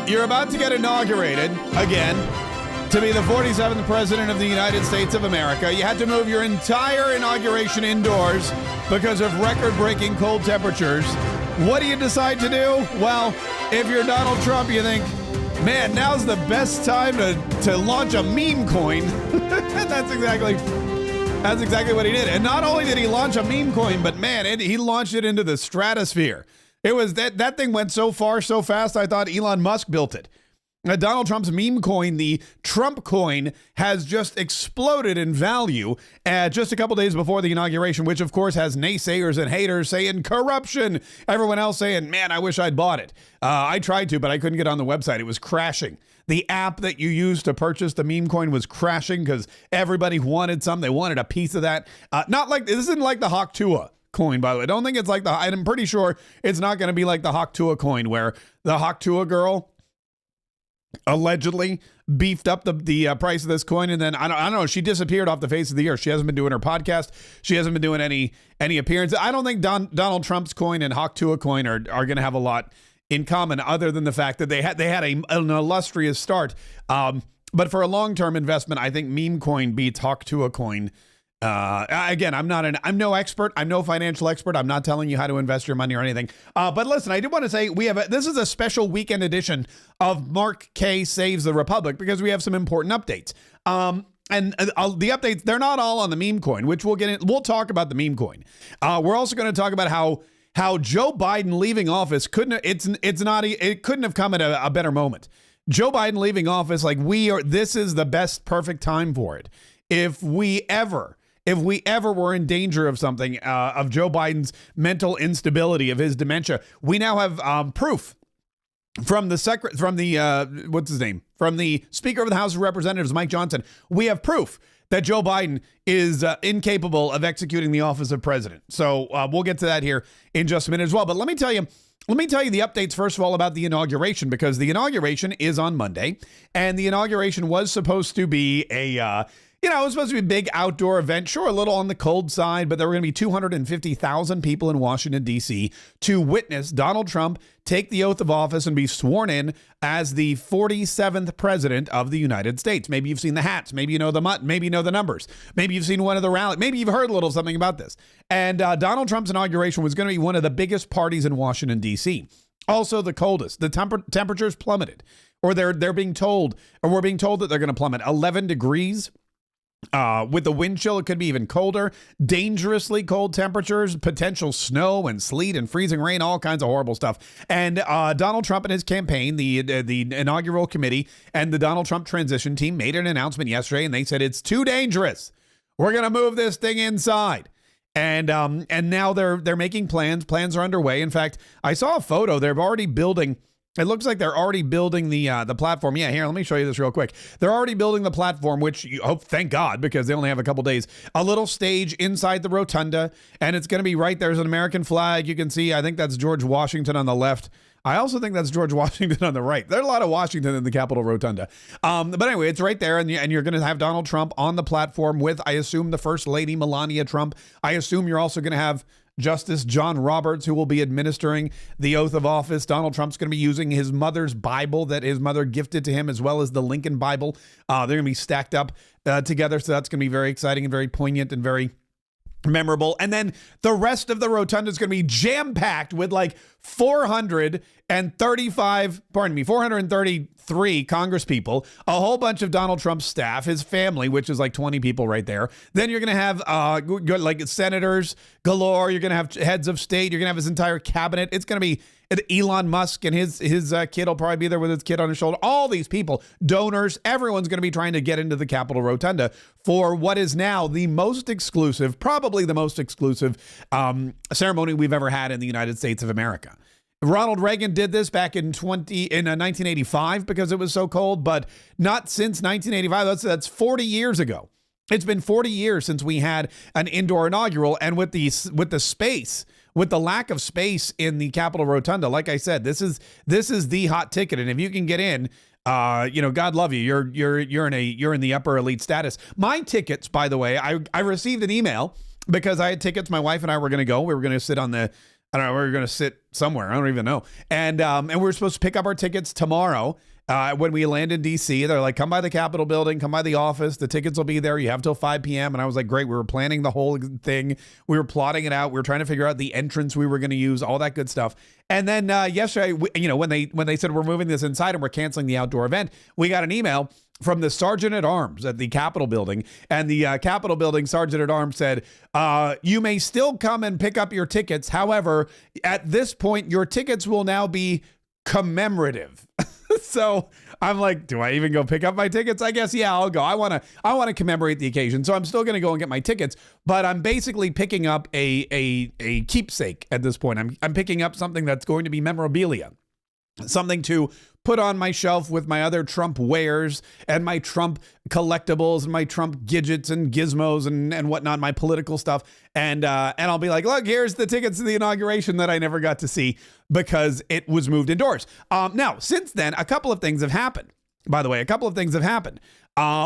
You're about to get inaugurated again to be the 47th president of the United States of America. You had to move your entire inauguration indoors because of record-breaking cold temperatures. What do you decide to do? Well, if you're Donald Trump, you think, man, now's the best time to launch a meme coin. That's exactly what he did. And not only did he launch a meme coin, but man, he launched it into the stratosphere. It was that thing went so far, so fast, I thought Elon Musk built it. Donald Trump's meme coin, the Trump coin, has just exploded in value just a couple days before the inauguration, which of course has naysayers and haters saying corruption. Everyone else saying, man, I wish I'd bought it. I tried to, but I couldn't get on the website. It was crashing. The app that you used to purchase the meme coin was crashing because everybody wanted some. They wanted a piece of that. This isn't like the Hawk Tuah coin, by the way. I don't think it's like I'm pretty sure it's not going to be like the Hawk Tuah coin where the Hawk Tuah girl allegedly beefed up the price of this coin, and then I don't know, she disappeared off the face of the earth. She hasn't been doing her podcast. She hasn't been doing any appearances. I don't think Donald Trump's coin and Hawk Tuah coin are going to have a lot in common, other than the fact that they had an illustrious start. But for a long-term investment, I think meme coin beats Hawk Tuah coin. Again, I'm no expert. I'm no financial expert. I'm not telling you how to invest your money or anything. But listen, I do want to say this is a special weekend edition of Mark Kaye Saves the Republic because we have some important updates. And the updates, they're not all on the meme coin, which we'll get in. We'll talk about the meme coin. We're also going to talk about how Joe Biden leaving office couldn't have come at a better moment. Joe Biden leaving office, this is the best perfect time for it. If we ever were in danger of something, of Joe Biden's mental instability, of his dementia, we now have proof from the Speaker of the House of Representatives, Mike Johnson. We have proof that Joe Biden is incapable of executing the office of president. So we'll get to that here in just a minute as well. But let me tell you the updates, first of all, about the inauguration, because the inauguration is on Monday, and the inauguration was supposed to be it was supposed to be a big outdoor event, sure, a little on the cold side, but there were going to be 250,000 people in Washington, D.C. to witness Donald Trump take the oath of office and be sworn in as the 47th president of the United States. Maybe you've seen the hats. Maybe you know the mutton. Maybe you know the numbers. Maybe you've seen one of the rallies. Maybe you've heard a little something about this. And Donald Trump's inauguration was going to be one of the biggest parties in Washington, D.C. Also the coldest. The temperatures plummeted, or we're being told that they're going to plummet 11 degrees. With the wind chill, it could be even colder, dangerously cold temperatures, potential snow and sleet and freezing rain, all kinds of horrible stuff. And Donald Trump and his campaign, the inaugural committee and the Donald Trump transition team made an announcement yesterday, and they said it's too dangerous. We're going to move this thing inside. And now they're making plans. Plans are underway. In fact, I saw a photo. They're already building. It looks like they're already building the platform. Yeah, here, let me show you this real quick. They're already building the platform, which you hope, thank God, because they only have a couple days. A little stage inside the rotunda, and it's going to be right there's an American flag. You can see, I think that's George Washington on the left. I also think that's George Washington on the right. There's a lot of Washington in the Capitol Rotunda. But anyway, it's right there, and you're going to have Donald Trump on the platform with, I assume, the First Lady, Melania Trump. I assume you're also going to have Justice John Roberts, who will be administering the oath of office. Donald Trump's going to be using his mother's Bible that his mother gifted to him, as well as the Lincoln Bible. They're going to be stacked up together, so that's going to be very exciting and very poignant and very memorable. And then the rest of the rotunda is going to be jam-packed with 433 Congress people, a whole bunch of Donald Trump's staff, his family, which is 20 people right there. Then you're going to have senators galore. You're going to have heads of state. You're going to have his entire cabinet. It's going to be Elon Musk, and his kid will probably be there with his kid on his shoulder. All these people, donors, everyone's going to be trying to get into the Capitol Rotunda for what is now the most exclusive, probably the most exclusive ceremony we've ever had in the United States of America. Ronald Reagan did this back in 1985 because it was so cold, but not since 1985. That's 40 years ago. It's been 40 years since we had an indoor inaugural, and with the space, with the lack of space in the Capitol Rotunda, like I said, this is the hot ticket, and if you can get in, God love you. You're in the upper elite status. My tickets, by the way, I received an email because I had tickets. My wife and I were going to go. We were going to sit on the I don't know. We were going to sit somewhere. I don't even know. And we were supposed to pick up our tickets tomorrow. When we land in DC, they're like, come by the Capitol building, come by the office. The tickets will be there. You have till 5 p.m. And I was like, great. We were planning the whole thing. We were plotting it out. We were trying to figure out the entrance we were going to use, all that good stuff. And then yesterday, when they said we're moving this inside and we're canceling the outdoor event, we got an email from the Sergeant at Arms at the Capitol building. And the Capitol building Sergeant at Arms said, you may still come and pick up your tickets. However, at this point, your tickets will now be commemorative. So I'm like, do I even go pick up my tickets? I guess, yeah, I'll go. I want to commemorate the occasion. So I'm still going to go and get my tickets, but I'm basically picking up a keepsake at this point. I'm picking up something that's going to be memorabilia, something to put on my shelf with my other Trump wares and my Trump collectibles and my Trump gadgets and gizmos and whatnot, my political stuff. And I'll be like, look, here's the tickets to the inauguration that I never got to see because it was moved indoors. Now, since then, a couple of things have happened. By the way, a couple of things have happened.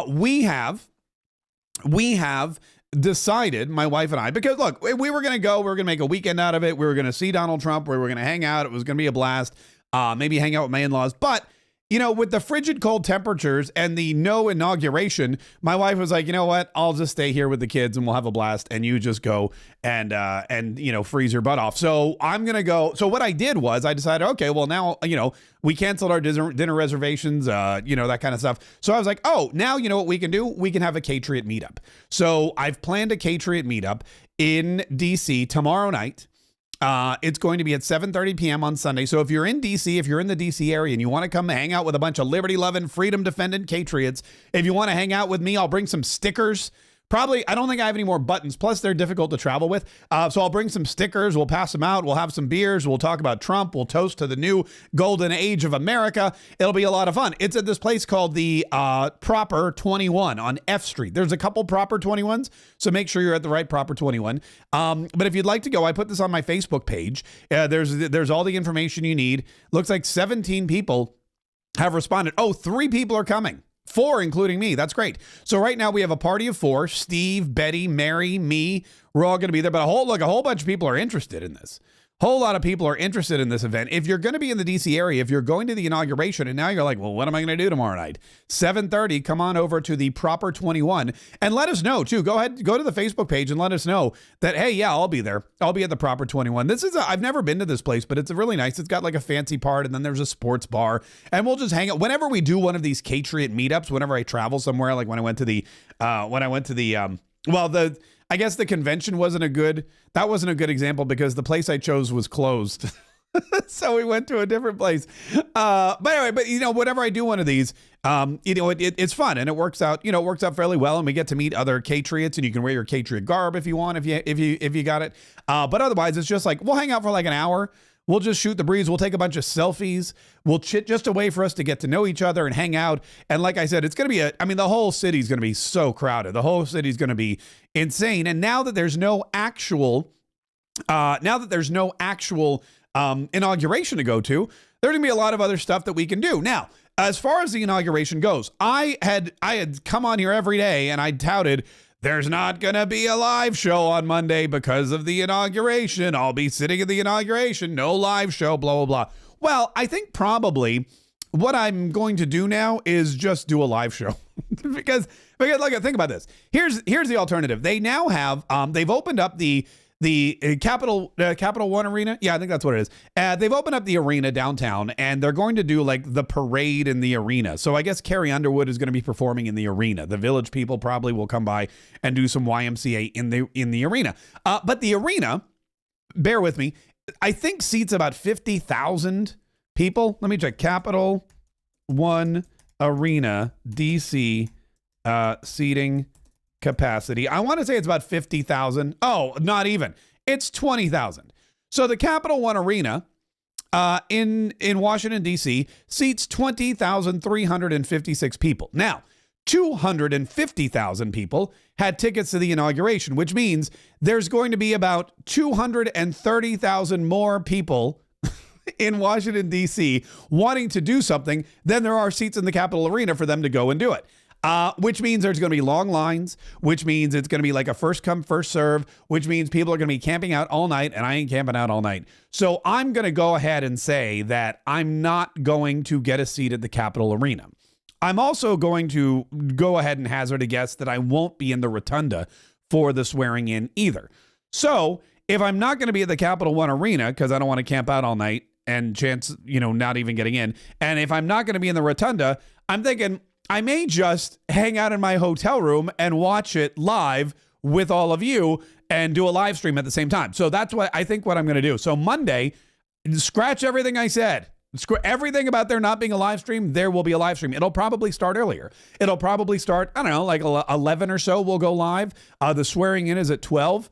We have decided, my wife and I, because look, we were going to go, we were going to make a weekend out of it. We were going to see Donald Trump. We were going to hang out. It was going to be a blast. Maybe hang out with my in-laws. But, with the frigid cold temperatures and the no inauguration, my wife was like, you know what? I'll just stay here with the kids and we'll have a blast. And you just go and freeze your butt off. So I'm going to go. So what I did was I decided, okay, well now, we canceled our dinner reservations, that kind of stuff. So I was like, oh, now you know what we can do? We can have a Katriot meetup. So I've planned a Katriot meetup in DC tomorrow night. It's going to be at 7:30 p.m. on Sunday. So if you're in DC, if you're in the DC area and you want to come hang out with a bunch of liberty-loving, freedom-defending Katriots, if you want to hang out with me, I'll bring some stickers. Probably, I don't think I have any more buttons. Plus, they're difficult to travel with. So I'll bring some stickers. We'll pass them out. We'll have some beers. We'll talk about Trump. We'll toast to the new golden age of America. It'll be a lot of fun. It's at this place called the Proper 21 on F Street. There's a couple Proper 21s, so make sure you're at the right Proper 21. But if you'd like to go, I put this on my Facebook page. There's all the information you need. Looks like 17 people have responded. Oh, 3 people are coming. 4, including me. That's great. So right now we have a party of 4, Steve, Betty, Mary, me. We're all going to be there, but a whole bunch of people are interested in this. Whole lot of people are interested in this event. If you're going to be in the DC area, if you're going to the inauguration and now you're like, well, what am I going to do tomorrow night? 7:30, come on over to the Proper 21 and let us know too. Go ahead, go to the Facebook page and let us know that, hey, yeah, I'll be there. I'll be at the Proper 21. I've never been to this place, but it's really nice. It's got like a fancy part and then there's a sports bar and we'll just hang out. Whenever we do one of these Katriot meetups, whenever I travel somewhere, like when I went to the I guess the convention wasn't a good example because the place I chose was closed. So we went to a different place. But anyway, whenever I do one of these, it's fun and it works out fairly well. And we get to meet other Katriots and you can wear your Katriot garb if you want, if you got it. But otherwise it's just like, we'll hang out for like an hour. We'll just shoot the breeze. We'll take a bunch of selfies. We'll chit, just a way for us to get to know each other and hang out. And like I said, it's going to be the whole city's going to be so crowded. The whole city's going to be insane. And now that there's no actual inauguration to go to, there's going to be a lot of other stuff that we can do. Now, as far as the inauguration goes, I had come on here every day and I touted, there's not going to be a live show on Monday because of the inauguration. I'll be sitting at the inauguration. No live show, blah, blah, blah. Well, I think probably what I'm going to do now is just do a live show because look, think about this. Here's the alternative. They now have, they've opened up the Capital One Arena. Yeah, I think that's what it is. They've opened up the arena downtown and they're going to do like the parade in the arena. So I guess Carrie Underwood is going to be performing in the arena. The Village people probably will come by and do some YMCA in the arena. But the arena, bear with me, I think seats about 50,000 people. Let me check. Capital One Arena, DC, seating capacity. I want to say it's about 50,000. Oh, not even. It's 20,000. So the Capital One Arena in Washington, D.C. seats 20,356 people. Now, 250,000 people had tickets to the inauguration, which means there's going to be about 230,000 more people in Washington, D.C. wanting to do something than there are seats in the Capitol Arena for them to go and do it. which means there's going to be long lines, which means it's going to be like a first come, first serve, which means people are going to be camping out all night, and I ain't camping out all night. So I'm going to go ahead and say that I'm not going to get a seat at the Capitol Arena. I'm also going to go ahead and hazard a guess that I won't be in the rotunda for the swearing in either. So if I'm not going to be at the Capital One Arena because I don't want to camp out all night and chance, not even getting in, and if I'm not going to be in the rotunda, I'm thinking I may just hang out in my hotel room and watch it live with all of you and do a live stream at the same time. So that's what I'm going to do. So Monday, scratch everything I said. Everything about there not being a live stream, there will be a live stream. It'll probably start earlier. It'll probably start, I don't know, like 11 or so we'll go live. The swearing in is at 12.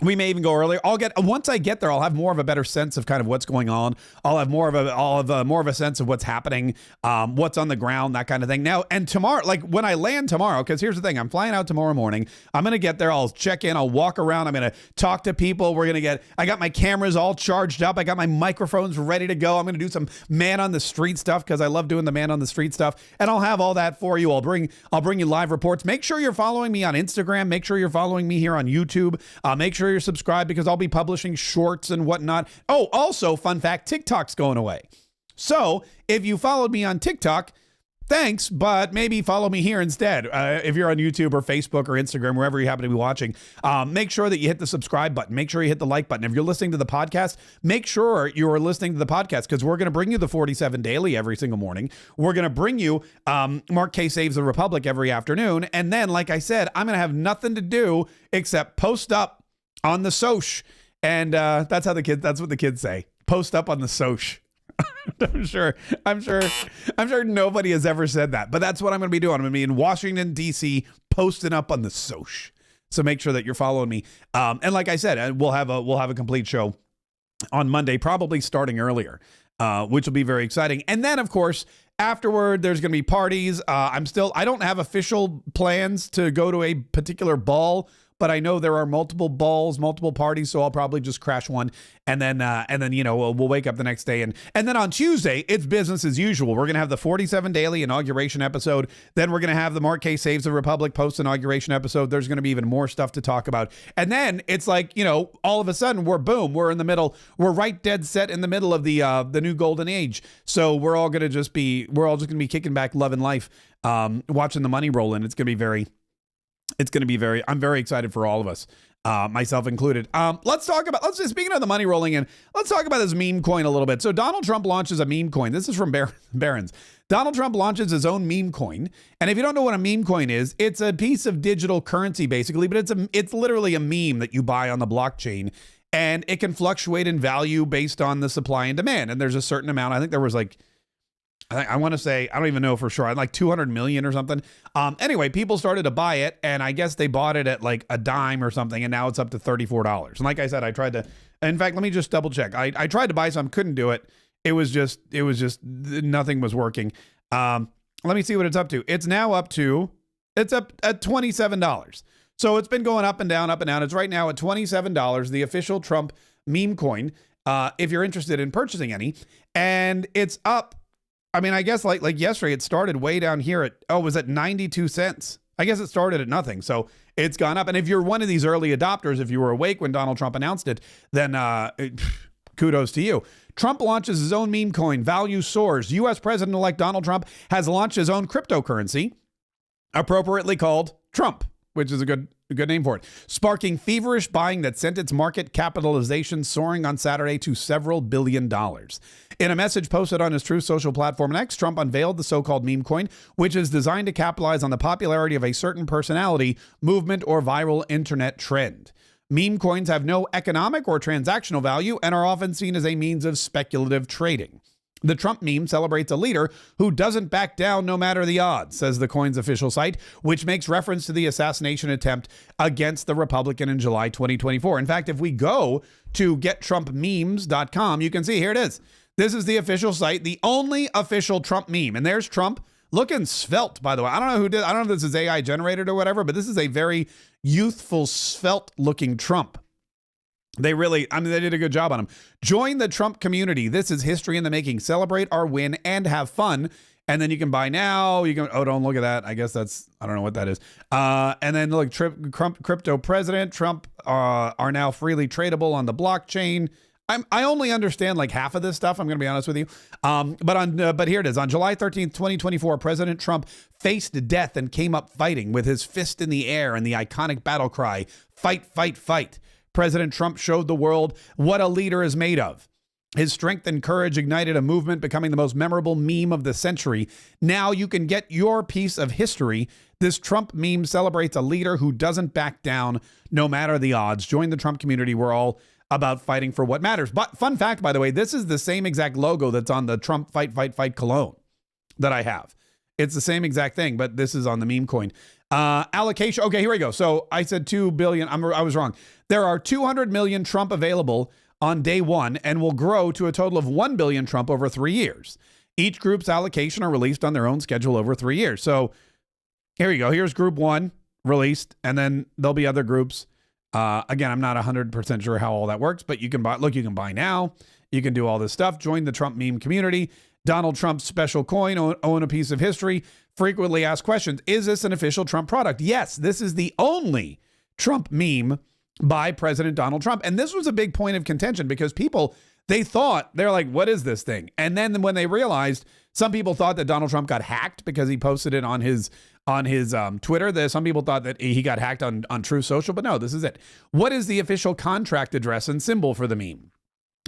We may even go earlier. Once I get there, I'll have more of a better sense of kind of what's going on. I'll have more of a sense of what's happening, what's on the ground, that kind of thing. Now, and tomorrow, like when I land tomorrow, because here's the thing, I'm flying out tomorrow morning. I'm going to get there. I'll check in. I'll walk around. I'm going to talk to people. I got my cameras all charged up. I got my microphones ready to go. I'm going to do some man on the street stuff because I love doing the man on the street stuff. And I'll have all that for you. I'll bring you live reports. Make sure you're following me on Instagram. Make sure you're following me here on YouTube. Make sure you're subscribed because I'll be publishing shorts and whatnot. Oh, also, fun fact, TikTok's going away. So if you followed me on TikTok, thanks, but maybe follow me here instead. If you're on YouTube or Facebook or Instagram, wherever you happen to be watching, make sure that you hit the subscribe button. Make sure you hit the like button. If you're listening to the podcast, make sure you are listening to the podcast because we're going to bring you the 47 Daily every single morning. We're going to bring you Mark Kaye Saves the Republic every afternoon. And then, like I said, I'm going to have nothing to do except post up on the soch. And that's what the kids say. Post up on the soch. I'm sure nobody has ever said that, but that's what I'm going to be doing. I'm going to be in Washington, D.C., posting up on the soch. So make sure that you're following me. And like I said, we'll have a complete show on Monday, probably starting earlier, which will be very exciting. And then, of course, afterward, there's going to be parties. I don't have official plans to go to a particular ball, but I know there are multiple balls, multiple parties, so I'll probably just crash one, and then we'll wake up the next day, and then on Tuesday it's business as usual. We're gonna have the 47 Daily inauguration episode. Then we're gonna have the Mark Kaye Saves the Republic post inauguration episode. There's gonna be even more stuff to talk about, and then it's like all of a sudden we're in the middle. We're right dead set in the middle of the new golden age. So we're all just gonna be kicking back, loving life, watching the money roll in. It's gonna be very, I'm very excited for all of us, myself included. Speaking of the money rolling in, let's talk about this meme coin a little bit. So Donald Trump launches a meme coin. This is from Barron's. Donald Trump launches his own meme coin. And if you don't know what a meme coin is, it's a piece of digital currency basically, but it's literally a meme that you buy on the blockchain, and it can fluctuate in value based on the supply and demand. And there's a certain amount. I think there was I want to say, I don't even know for sure, like 200 million or something. Anyway, people started to buy it, and I guess they bought it at like a dime or something, and now it's up to $34. And like I said, in fact, let me just double check. I tried to buy some, couldn't do it. It was just nothing was working. Let me see what it's up to. It's up at $27. So it's been going up and down, up and down. It's right now at $27, the official Trump meme coin, if you're interested in purchasing any. And it's up. I mean, I guess like yesterday, it started way down here was at 92 cents. I guess it started at nothing. So it's gone up. And if you're one of these early adopters, if you were awake when Donald Trump announced it, then kudos to you. Trump launches his own meme coin. Value soars. U.S. President-elect Donald Trump has launched his own cryptocurrency, appropriately called Trump, which is a good name for it, sparking feverish buying that sent its market capitalization soaring on Saturday to several $1 billion. In a message posted on his Truth Social platform X, Trump unveiled the so-called meme coin, which is designed to capitalize on the popularity of a certain personality, movement, or viral internet trend. Meme coins have no economic or transactional value and are often seen as a means of speculative trading. The Trump meme celebrates a leader who doesn't back down no matter the odds, says the coin's official site, which makes reference to the assassination attempt against the Republican in July 2024. In fact, if we go to gettrumpmemes.com, you can see, here it is. This is the official site, the only official Trump meme. And there's Trump looking svelte, by the way. I don't know if this is AI generated or whatever, but this is a very youthful, svelte looking Trump. They did a good job on him. Join the Trump community. This is history in the making. Celebrate our win and have fun. And then you can buy now. You can, oh, don't look at that. I guess that's, I don't know what that is. And then look, crypto president, Trump are now freely tradable on the blockchain. I only understand like half of this stuff. I'm going to be honest with you. But here it is. On July 13th, 2024, President Trump faced death and came up fighting with his fist in the air and the iconic battle cry, "Fight, fight, fight." President Trump showed the world what a leader is made of. His strength and courage ignited a movement, becoming the most memorable meme of the century. Now you can get your piece of history. This Trump meme celebrates a leader who doesn't back down no matter the odds. Join the Trump community. We're all about fighting for what matters. But fun fact, by the way, this is the same exact logo that's on the Trump Fight, Fight, Fight cologne that I have. It's the same exact thing, but this is on the meme coin. Allocation. Okay, here we go. So I said 2 billion. I was wrong. There are 200 million Trump available on day one and will grow to a total of 1 billion Trump over 3 years. Each group's allocation are released on their own schedule over 3 years. So here you go. Here's group one released, and then there'll be other groups. Again, I'm not 100% sure how all that works, but you can buy, look, you can buy now. You can do all this stuff. Join the Trump meme community. Donald Trump's special coin, own a piece of history. Frequently asked questions. Is this an official Trump product? Yes, this is the only Trump meme by President Donald Trump. And this was a big point of contention because people, they're like, what is this thing? And then when they realized, some people thought that Donald Trump got hacked because he posted it on his Twitter. Some people thought that he got hacked on Truth Social, but no, this is it. What is the official contract address and symbol for the meme?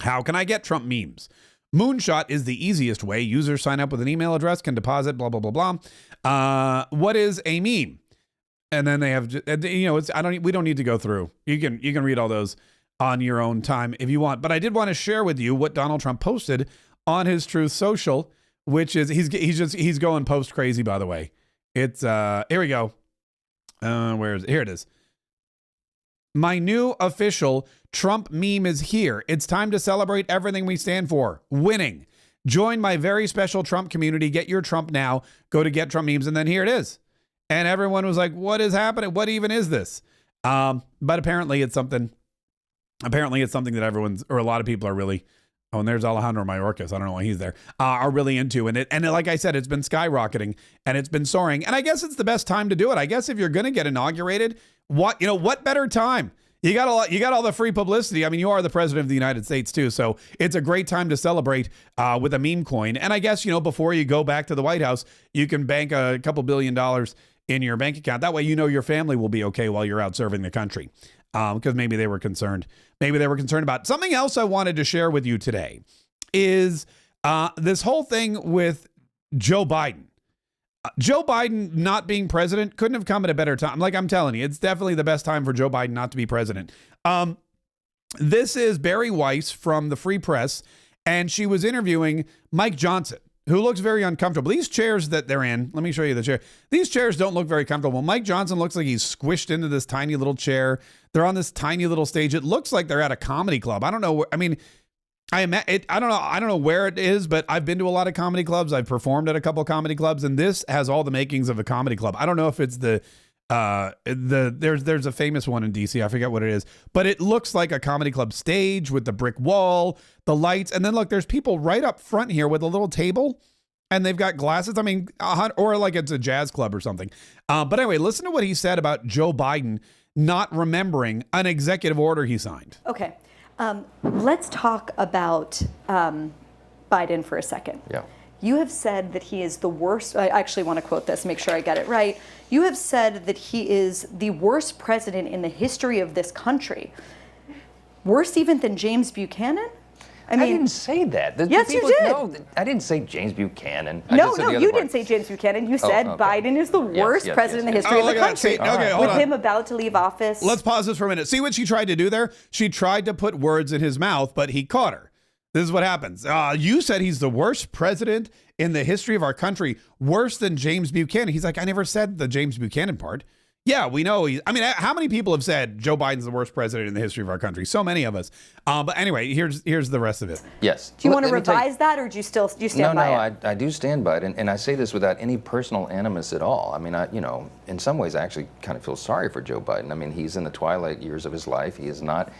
How can I get Trump memes? Moonshot is the easiest way. Users sign up with an email address, can deposit, blah, blah, blah, blah. What is a meme? And then they have, we don't need to go through. You can read all those on your own time if you want. But I did want to share with you what Donald Trump posted on his Truth Social, which is, he's going post crazy, by the way. It's, here we go. Where is it? Here it is. My new official Trump meme is here. It's time to celebrate everything we stand for. Winning. Join my very special Trump community. Get your Trump now. Go to Get Trump Memes. And then here it is. And everyone was like, what is happening? What even is this? But apparently it's something that everyone's, or a lot of people are really, oh, and there's Alejandro Mayorkas. I don't know why he's there. Are really into it. And like I said, it's been skyrocketing and it's been soaring. And I guess it's the best time to do it. I guess if you're going to get inaugurated, what better time? You got all the free publicity. I mean, you are the president of the United States too. So it's a great time to celebrate with a meme coin. And I guess, before you go back to the White House, you can bank a couple $1 billion in your bank account. That way, your family will be okay while you're out serving the country. Because maybe they were concerned. Maybe they were concerned about something else. I wanted to share with you today is this whole thing with Joe Biden. Joe Biden not being president couldn't have come at a better time. Like I'm telling you, it's definitely the best time for Joe Biden not to be president. This is Barry Weiss from the Free Press, and she was interviewing Mike Johnson, who looks very uncomfortable. These chairs that they're in, let me show you the chair. These chairs don't look very comfortable. Mike Johnson looks like he's squished into this tiny little chair. They're on this tiny little stage. It looks like they're at a comedy club. I don't know. I mean, I don't know where it is, but I've been to a lot of comedy clubs. I've performed at a couple comedy clubs, and this has all the makings of a comedy club. I don't know if it's there's a famous one in DC. I forget what it is, but it looks like a comedy club stage with the brick wall, the lights. And then look, there's people right up front here with a little table and they've got glasses. I mean, or like it's a jazz club or something. But anyway, listen to what he said about Joe Biden not remembering an executive order he signed. Okay. Let's talk about Biden for a second. Yeah. You have said that he is the worst. I actually want to quote this, make sure I get it right. You have said that he is the worst president in the history of this country. Worse even than James Buchanan? I didn't say that. Yes, you did. No, I didn't say James Buchanan. No, you didn't say James Buchanan. You said Biden is the worst president in the history of the country. With him about to leave office. Let's pause this for a minute. See what she tried to do there? She tried to put words in his mouth, but he caught her. This is what happens. You said he's the worst president in the history of our country, worse than James Buchanan. He's like, I never said the James Buchanan part. Yeah, we know. How many people have said Joe Biden's the worst president in the history of our country? So many of us. But anyway, here's the rest of it. Yes. Do you want to revise that, or do you stand by it? No, I do stand by it, and I say this without any personal animus at all. I mean, in some ways, I actually kind of feel sorry for Joe Biden. I mean, he's in the twilight years of his life. He is not,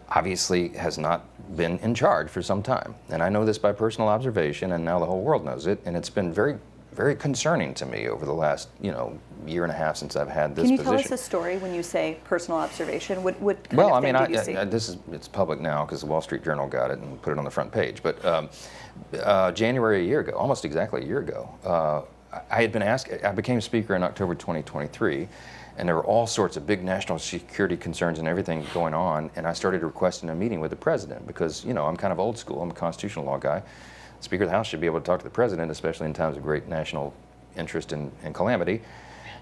obviously, has not been in charge for some time, and I know this by personal observation, and now the whole world knows it, and it's been very very concerning to me over the last, year and a half since I've had this position. position. Can you tell us a story when you say personal observation? What kind well, of I thing mean, did you see? it's public now because the Wall Street Journal got it and put it on the front page. But January a year ago, almost exactly a year ago, I had been asked. I became Speaker in October 2023. And there were all sorts of big national security concerns and everything going on. And I started requesting a meeting with the president because, I'm kind of old school. I'm a constitutional law guy. The Speaker of the House should be able to talk to the president, especially in times of great national interest and calamity.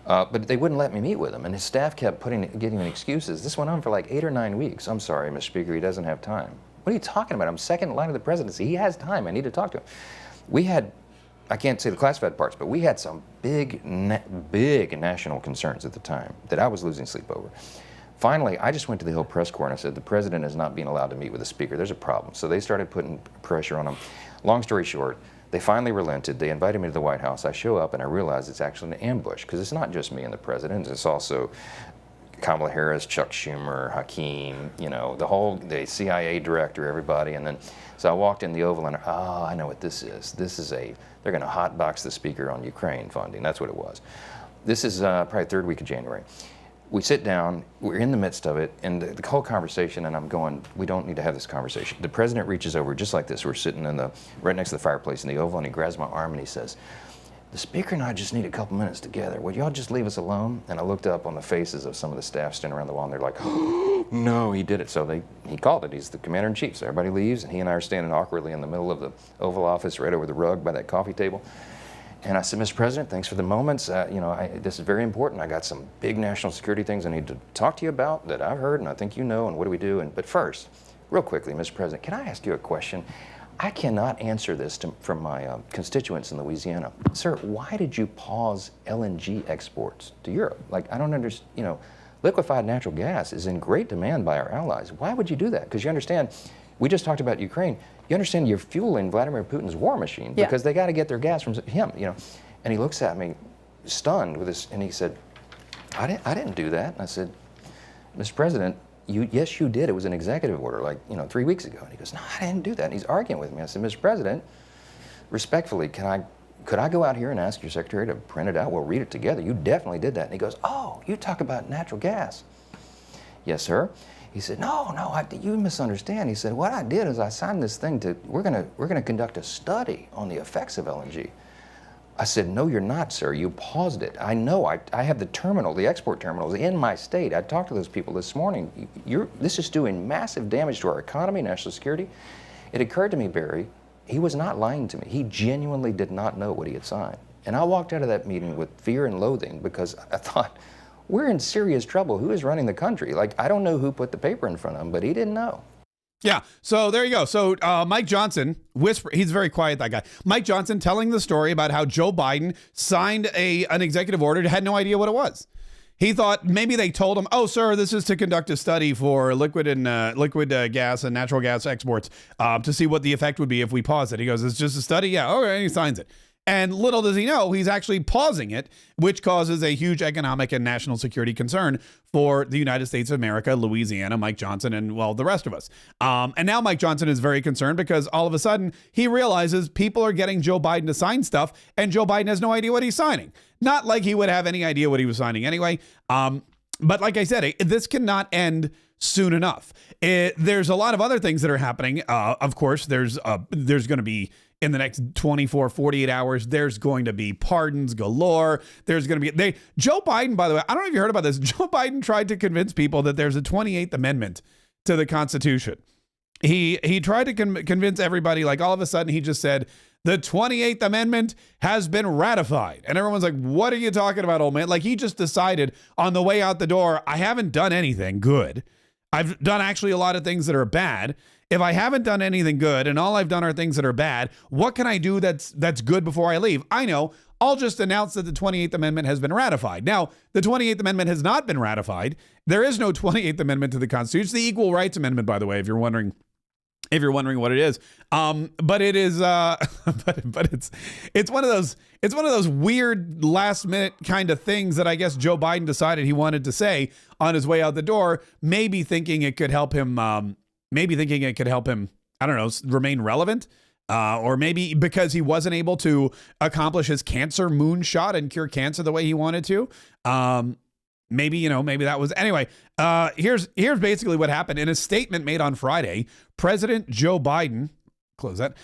But they wouldn't let me meet with him. And his staff kept getting excuses. This went on for like 8 or 9 weeks. I'm sorry, Mr. Speaker, he doesn't have time. What are you talking about? I'm second in line of the presidency. He has time. I need to talk to him. I can't say the classified parts, but we had some big national concerns at the time that I was losing sleep over. Finally, I just went to the Hill press corps and I said, the president is not being allowed to meet with the speaker. There's a problem. So they started putting pressure on him. Long story short, they finally relented. They invited me to the White House. I show up and I realize it's actually an ambush because it's not just me and the president. It's also Kamala Harris, Chuck Schumer, Hakeem, the CIA director, everybody. And then, so I walked in the Oval and, I know what this is. They're going to hotbox the speaker on Ukraine funding. That's what it was. This is probably third week of January. We sit down, we're in the midst of it, and the whole conversation, and I'm going, we don't need to have this conversation. The president reaches over just like this. We're sitting right next to the fireplace in the Oval, and he grabs my arm and he says, the speaker and I just need a couple minutes together. Would y'all just leave us alone? And I looked up on the faces of some of the staff standing around the wall, and they're like, oh, no, he did it. So he called it. He's the commander-in-chief. So everybody leaves, and he and I are standing awkwardly in the middle of the Oval Office, right over the rug by that coffee table. And I said, Mr. President, thanks for the moments. This is very important. I got some big national security things I need to talk to you about that I've heard, and I think you know, and what do we do? But first, real quickly, Mr. President, can I ask you a question? I cannot answer this from my constituents in Louisiana. Sir, why did you pause LNG exports to Europe? I don't understand, liquefied natural gas is in great demand by our allies. Why would you do that? Because you understand, we just talked about Ukraine. You understand you're fueling Vladimir Putin's war machine because they got to get their gas from him, And he looks at me stunned with this, and he said, I didn't do that. And I said, Mr. President, yes, you did. It was an executive order 3 weeks ago. And he goes, no, I didn't do that. And he's arguing with me. I said, Mr. President, respectfully, could I go out here and ask your secretary to print it out? We'll read it together. You definitely did that. And he goes, oh, you talk about natural gas. Yes, sir. He said, no, you misunderstand. He said, what I did is I signed this thing we're gonna conduct a study on the effects of LNG. I said, no, you're not, sir. You paused it. I know. I have the export terminals in my state. I talked to those people this morning. This is doing massive damage to our economy, national security. It occurred to me, Barry, he was not lying to me. He genuinely did not know what he had signed. And I walked out of that meeting with fear and loathing because I thought, we're in serious trouble. Who is running the country? I don't know who put the paper in front of him, but he didn't know. Yeah. So there you go. So Mike Johnson, he's very quiet, that guy. Mike Johnson telling the story about how Joe Biden signed an executive order, had no idea what it was. He thought maybe they told him, oh, sir, this is to conduct a study for liquid gas and natural gas exports to see what the effect would be if we pause it. He goes, it's just a study? Yeah. Okay. And he signs it. And little does he know, he's actually pausing it, which causes a huge economic and national security concern for the United States of America, Louisiana, Mike Johnson, and, well, the rest of us. And now Mike Johnson is very concerned because all of a sudden he realizes people are getting Joe Biden to sign stuff, and Joe Biden has no idea what he's signing. Not like he would have any idea what he was signing anyway. But like I said, this cannot end soon enough. There's a lot of other things that are happening. Of course, there's going to be, in the next 24, 48 hours, there's going to be pardons galore. There's going to be Joe Biden, by the way, I don't know if you heard about this. Joe Biden tried to convince people that there's a 28th Amendment to the Constitution. He tried to convince everybody, all of a sudden he just said, the 28th Amendment has been ratified. And everyone's like, what are you talking about, old man? He just decided on the way out the door, I haven't done anything good. I've done actually a lot of things that are bad. If I haven't done anything good and all I've done are things that are bad, what can I do that's good before I leave? I know. I'll just announce that the 28th Amendment has been ratified. Now, the 28th Amendment has not been ratified. There is no 28th Amendment to the Constitution. It's the Equal Rights Amendment, by the way, if you're wondering what it is. But it is but it's one of those weird last minute kind of things that I guess Joe Biden decided he wanted to say on his way out the door, maybe thinking it could help him I don't know, remain relevant. or maybe because he wasn't able to accomplish his cancer moonshot and cure cancer the way he wanted to. Maybe that was anyway. Here's basically what happened in a statement made on Friday. President Joe Biden, close that,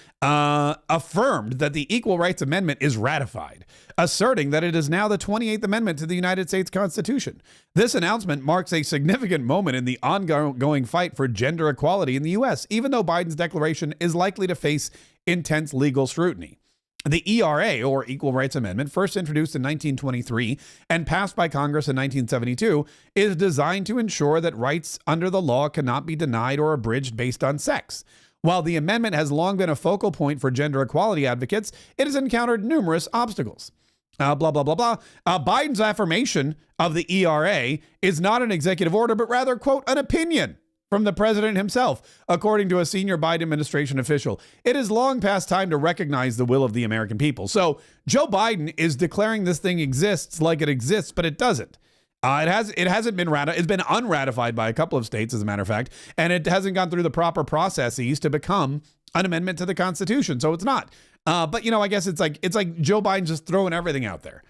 affirmed that the Equal Rights Amendment is ratified, asserting that it is now the 28th Amendment to the United States Constitution. This announcement marks a significant moment in the ongoing fight for gender equality in the U.S., even though Biden's declaration is likely to face intense legal scrutiny. The ERA, or Equal Rights Amendment, first introduced in 1923 and passed by Congress in 1972, is designed to ensure that rights under the law cannot be denied or abridged based on sex. While the amendment has long been a focal point for gender equality advocates, it has encountered numerous obstacles. Biden's affirmation of the ERA is not an executive order, but rather, quote, an opinion from the president himself, according to a senior Biden administration official. It is long past time to recognize the will of the American people. So Joe Biden is declaring this thing exists like it exists, but it doesn't. It hasn't been it's been unratified by a couple of states, as a matter of fact, and it hasn't gone through the proper processes to become an amendment to the Constitution. So it's not. But I guess it's like Joe Biden just throwing everything out there.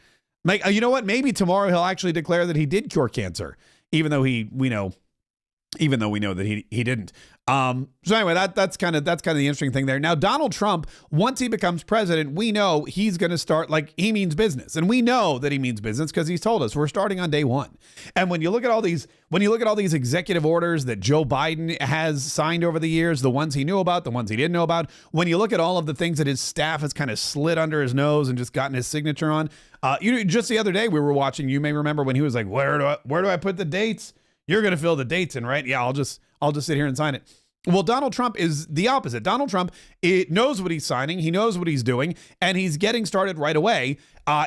Like, you know what? Maybe tomorrow he'll actually declare that he did cure cancer, even though we know that he didn't. So anyway, that's kind of the interesting thing there. Now, Donald Trump, once he becomes president, we know he's going to start, like, he means business, and we know that he means business because he's told us we're starting on day one. And when you look at all these executive orders that Joe Biden has signed over the years, the ones he knew about, the ones he didn't know about, when you look at all of the things that his staff has kind of slid under his nose and just gotten his signature on, just the other day we were watching. You may remember when he was like, "Where do I put the dates? You're going to fill the dates in, right? Yeah, I'll just sit here and sign it." Well, Donald Trump is the opposite. Donald Trump knows what he's signing. He knows what he's doing, and he's getting started right away.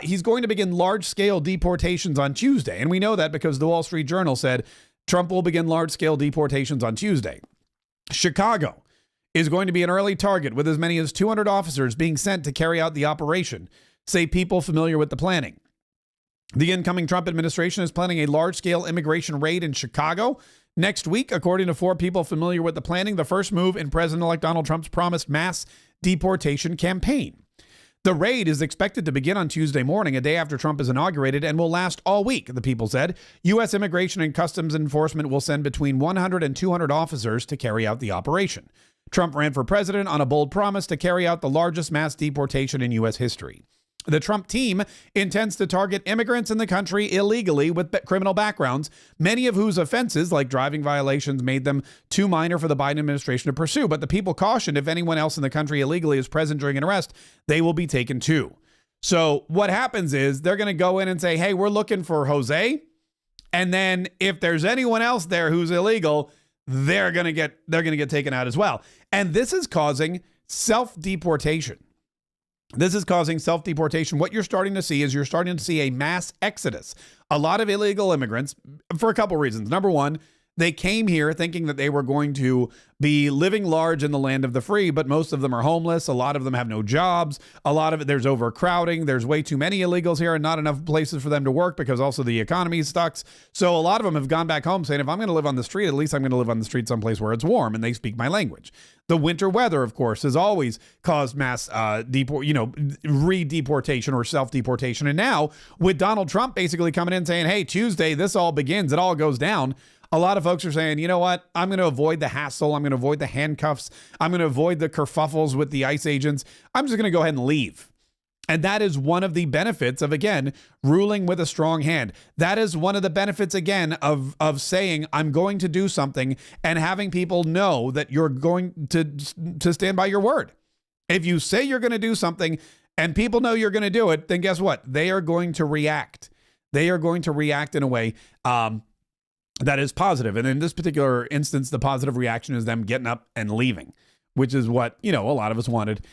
He's going to begin large-scale deportations on Tuesday, and we know that because the Wall Street Journal said Trump will begin large-scale deportations on Tuesday. Chicago is going to be an early target, with as many as 200 officers being sent to carry out the operation, say people familiar with the planning. The incoming Trump administration is planning a large-scale immigration raid in Chicago next week, according to 4 people familiar with the planning, the first move in President-elect Donald Trump's promised mass deportation campaign. The raid is expected to begin on Tuesday morning, a day after Trump is inaugurated, and will last all week, the people said. U.S. Immigration and Customs Enforcement will send between 100 and 200 officers to carry out the operation. Trump ran for president on a bold promise to carry out the largest mass deportation in U.S. history. The Trump team intends to target immigrants in the country illegally with criminal backgrounds, many of whose offenses, like driving violations, made them too minor for the Biden administration to pursue. But the people cautioned if anyone else in the country illegally is present during an arrest, they will be taken too. So what happens is they're going to go in and say, hey, we're looking for Jose. And then if there's anyone else there who's illegal, they're going to get taken out as well. And this is causing self-deportation. What you're starting to see is a mass exodus. A lot of illegal immigrants for a couple reasons. Number one, they came here thinking that they were going to be living large in the land of the free, but most of them are homeless. A lot of them have no jobs. A lot of it, there's overcrowding. There's way too many illegals here and not enough places for them to work because also the economy sucks. So a lot of them have gone back home saying, if I'm going to live on the street, at least I'm going to live on the street someplace where it's warm and they speak my language. The winter weather, of course, has always caused mass re-deportation or self-deportation. And now with Donald Trump basically coming in saying, hey, Tuesday, this all begins, it all goes down. A lot of folks are saying, you know what? I'm going to avoid the hassle. I'm going to avoid the handcuffs. I'm going to avoid the kerfuffles with the ICE agents. I'm just going to go ahead and leave. And that is one of the benefits of, again, ruling with a strong hand. That is one of the benefits, again, of saying, I'm going to do something and having people know that you're going to stand by your word. If you say you're going to do something and people know you're going to do it, then guess what? They are going to react. They are going to react in a way that is positive. And in this particular instance, the positive reaction is them getting up and leaving, which is what, a lot of us wanted.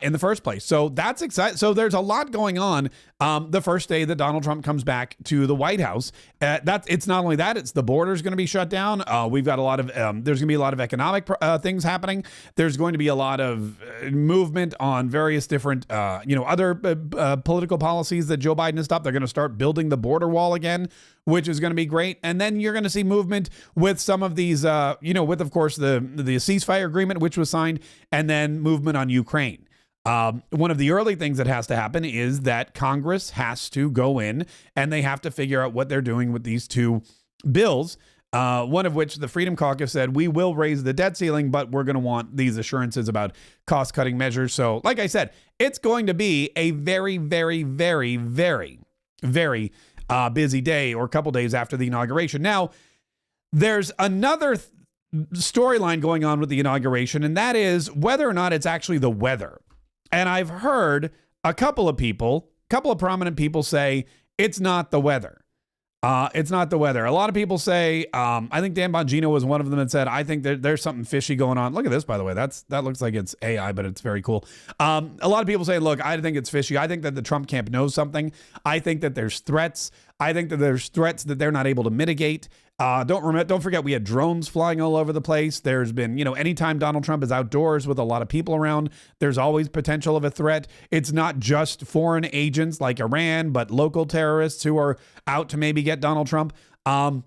in the first place. So that's exciting. So there's a lot going on the first day that Donald Trump comes back to the White House. It's not only that, it's the border's going to be shut down. We've got a lot of, there's going to be a lot of economic things happening. There's going to be a lot of movement on various different, other political policies that Joe Biden has stopped. They're going to start building the border wall again, which is going to be great. And then you're going to see movement with some of these, with, of course, the ceasefire agreement, which was signed, and then movement on Ukraine. One of the early things that has to happen is that Congress has to go in and they have to figure out what they're doing with these two bills, one of which the Freedom Caucus said, we will raise the debt ceiling, but we're going to want these assurances about cost-cutting measures. So, like I said, it's going to be a very, very, very, very, very busy day or a couple days after the inauguration. Now, there's another storyline going on with the inauguration, and that is whether or not it's actually the weather. And I've heard a couple of prominent people say it's not the weather. It's not the weather. A lot of people say, I think Dan Bongino was one of them that said, I think there's something fishy going on. Look at this, by the way. That looks like it's AI, but it's very cool. A lot of people say, look, I think it's fishy. I think that the Trump camp knows something. I think that there's threats. I think that there's threats that they're not able to mitigate. Don't forget, we had drones flying all over the place. There's been, anytime Donald Trump is outdoors with a lot of people around, there's always potential of a threat. It's not just foreign agents like Iran, but local terrorists who are out to maybe get Donald Trump. And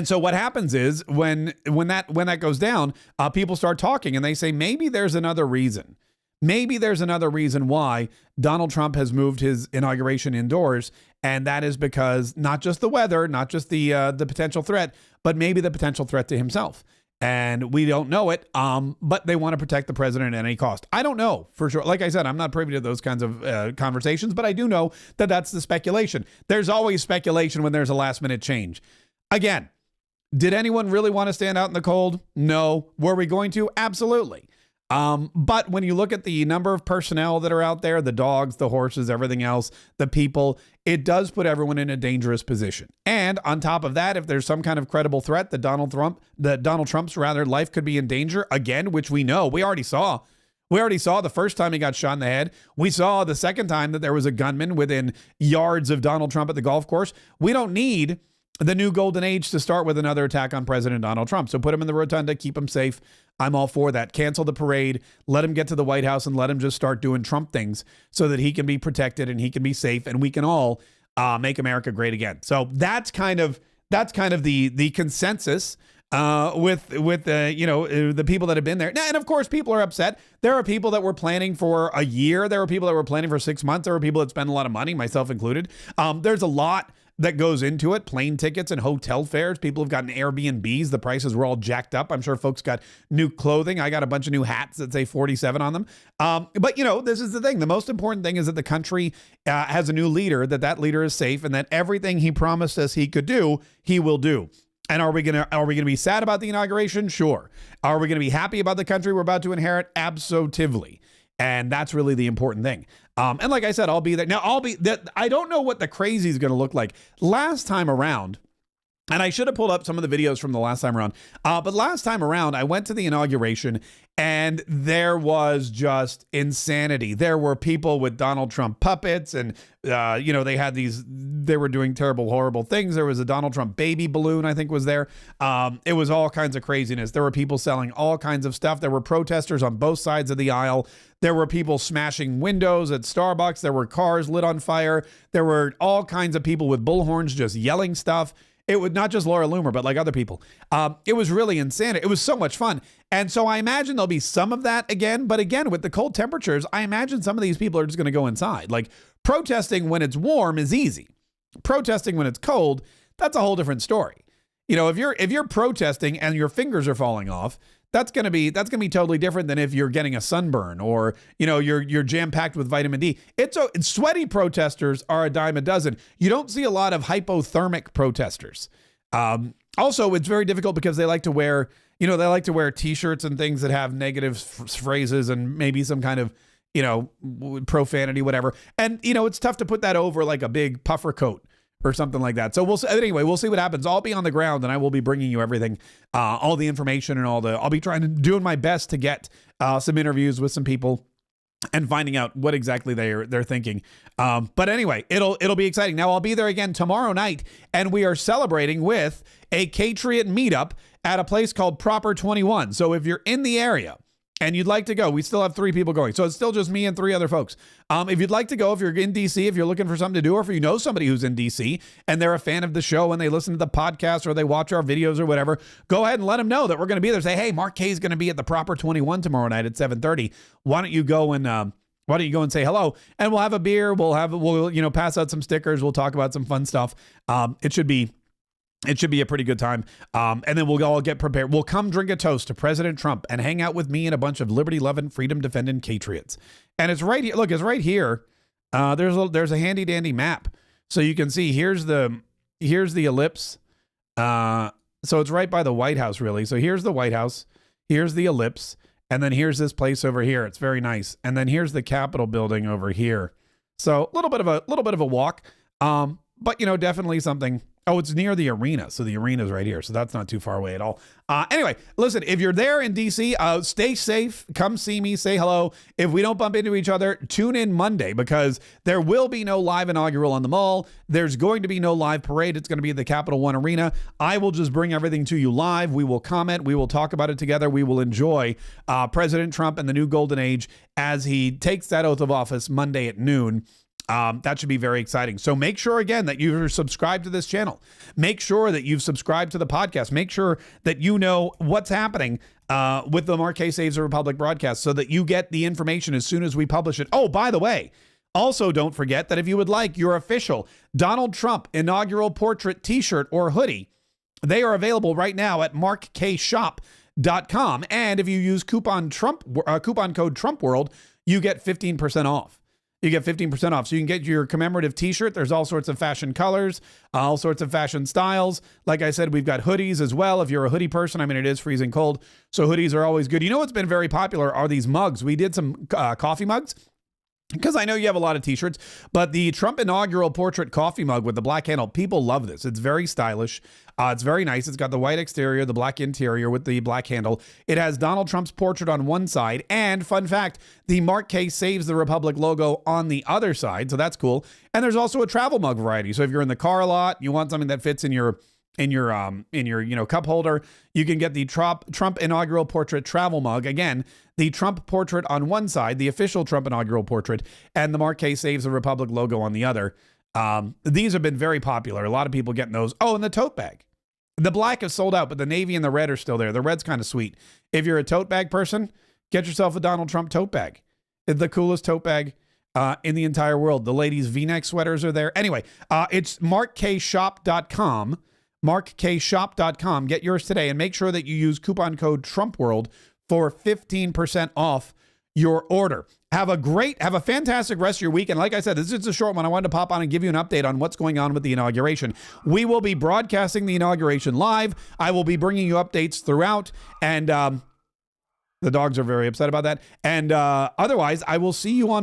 so what happens is when that goes down, people start talking and they say, maybe there's another reason. Maybe there's another reason why Donald Trump has moved his inauguration indoors, and that is because not just the weather, not just the potential threat, but maybe the potential threat to himself. And we don't know it, but they want to protect the president at any cost. I don't know for sure. Like I said, I'm not privy to those kinds of conversations, but I do know that that's the speculation. There's always speculation when there's a last-minute change. Again, did anyone really want to stand out in the cold? No. Were we going to? Absolutely. But when you look at the number of personnel that are out there, the dogs, the horses, everything else, the people, it does put everyone in a dangerous position. And on top of that, if there's some kind of credible threat that Donald Trump's life could be in danger again, which we know, we already saw the first time he got shot in the head. We saw the second time that there was a gunman within yards of Donald Trump at the golf course. We don't need the new golden age to start with another attack on President Donald Trump. So put him in the rotunda, keep him safe. I'm all for that. Cancel the parade, let him get to the White House, and let him just start doing Trump things so that he can be protected and he can be safe and we can all make America great again. So that's kind of the consensus with the people that have been there. Now, and of course, people are upset. There are people that were planning for a year. There were people that were planning for 6 months. There were people that spend a lot of money, myself included. There's a lot that goes into it. Plane tickets and hotel fares. People have gotten Airbnbs. The prices were all jacked up. I'm sure folks got new clothing. I got a bunch of new hats that say 47 on them. But this is the thing. The most important thing is that the country has a new leader, that leader is safe, and that everything he promised us he could do, he will do. And are we gonna be sad about the inauguration? Sure. Are we gonna be happy about the country we're about to inherit? Absolutely. And that's really the important thing. And like I said, I'll be there. Now, I don't know what the crazy is going to look like. Last time around, and I should have pulled up some of the videos from the last time around, but last time around, I went to the inauguration and there was just insanity. There were people with Donald Trump puppets and, they were doing terrible, horrible things. There was a Donald Trump baby balloon, I think was there. It was all kinds of craziness. There were people selling all kinds of stuff. There were protesters on both sides of the aisle. There were people smashing windows at Starbucks. There were cars lit on fire. There were all kinds of people with bullhorns just yelling stuff. It was not just Laura Loomer, but like other people. It was really insane. It was so much fun. And so I imagine there'll be some of that again. But again, with the cold temperatures, I imagine some of these people are just going to go inside. Like protesting when it's warm is easy. Protesting when it's cold, that's a whole different story. If you're protesting and your fingers are falling off, that's going to be totally different than if you're getting a sunburn or, you're jam-packed with vitamin D. Sweaty protesters are a dime a dozen. You don't see a lot of hypothermic protesters. Also, it's very difficult because they like to wear T-shirts and things that have negative phrases and maybe some kind of, profanity, whatever. And, it's tough to put that over like a big puffer coat or something like that. So we'll see what happens. I'll be on the ground and I will be bringing you everything, all the information and I'll be doing my best to get some interviews with some people and finding out what exactly they're thinking. But anyway, it'll be exciting. Now I'll be there again tomorrow night, and we are celebrating with a Patriot meetup at a place called Proper 21. So if you're in the area and you'd like to go, we still have 3 people going. So it's still just me and 3 other folks. If you'd like to go, if you're in DC, if you're looking for something to do, or if you know somebody who's in DC and they're a fan of the show and they listen to the podcast or they watch our videos or whatever, go ahead and let them know that we're going to be there. Say, hey, Mark Kaye is going to be at the Proper 21 tomorrow night at 7:30. Why don't you go and say hello? And we'll have a beer. We'll pass out some stickers. We'll talk about some fun stuff. It should be a pretty good time. And then we'll all get prepared. We'll come drink a toast to President Trump and hang out with me and a bunch of liberty-loving, freedom-defending patriots. And it's right here. Look, it's right here. There's a handy-dandy map. So you can see here's the ellipse. So it's right by the White House, really. So here's the White House. Here's the ellipse. And then here's this place over here. It's very nice. And then here's the Capitol building over here. So a little bit of a walk. But definitely something. Oh, it's near the arena. So the arena's right here. So that's not too far away at all. Anyway, listen, if you're there in DC, stay safe. Come see me. Say hello. If we don't bump into each other, tune in Monday, because there will be no live inaugural on the Mall. There's going to be no live parade. It's going to be at the Capital One Arena. I will just bring everything to you live. We will comment. We will talk about it together. We will enjoy President Trump and the new golden age as he takes that oath of office Monday at noon. That should be very exciting. So make sure, again, that you're subscribed to this channel. Make sure that you've subscribed to the podcast. Make sure that you know what's happening with the Mark Kaye Saves the Republic broadcast, so that you get the information as soon as we publish it. Oh, by the way, also don't forget that if you would like your official Donald Trump inaugural portrait t-shirt or hoodie, they are available right now at markkaysshop.com. And if you use coupon code TrumpWorld, you get 15% off. You get 15% off. So you can get your commemorative t-shirt. There's all sorts of fashion colors, all sorts of fashion styles. Like I said, we've got hoodies as well. If you're a hoodie person, I mean, it is freezing cold, so hoodies are always good. You know what's been very popular are these mugs. We did some coffee mugs, because I know you have a lot of t-shirts, but the Trump inaugural portrait coffee mug with the black handle, people love this. It's very stylish. It's very nice. It's got the white exterior, the black interior with the black handle. It has Donald Trump's portrait on one side, and fun fact, the Mark Kaye Saves the Republic logo on the other side. So that's cool. And there's also a travel mug variety. So if you're in the car a lot, you want something that fits in your cup holder, you can get the Trump inaugural portrait travel mug. Again, the Trump portrait on one side, the official Trump inaugural portrait, and the Mark Kaye Saves the Republic logo on the other. These have been very popular. A lot of people getting those. Oh, and the tote bag. The black is sold out, but the navy and the red are still there. The red's kind of sweet. If you're a tote bag person, get yourself a Donald Trump tote bag. It's the coolest tote bag in the entire world. The ladies' V-neck sweaters are there. Anyway, it's markkaysshop.com. markkaysshop.com. Get yours today, and make sure that you use coupon code TrumpWorld for 15% off your order. Have a fantastic rest of your week. And like I said, this is just a short one. I wanted to pop on and give you an update on what's going on with the inauguration. We will be broadcasting the inauguration live. I will be bringing you updates throughout, and the dogs are very upset about that. And otherwise, I will see you on Monday.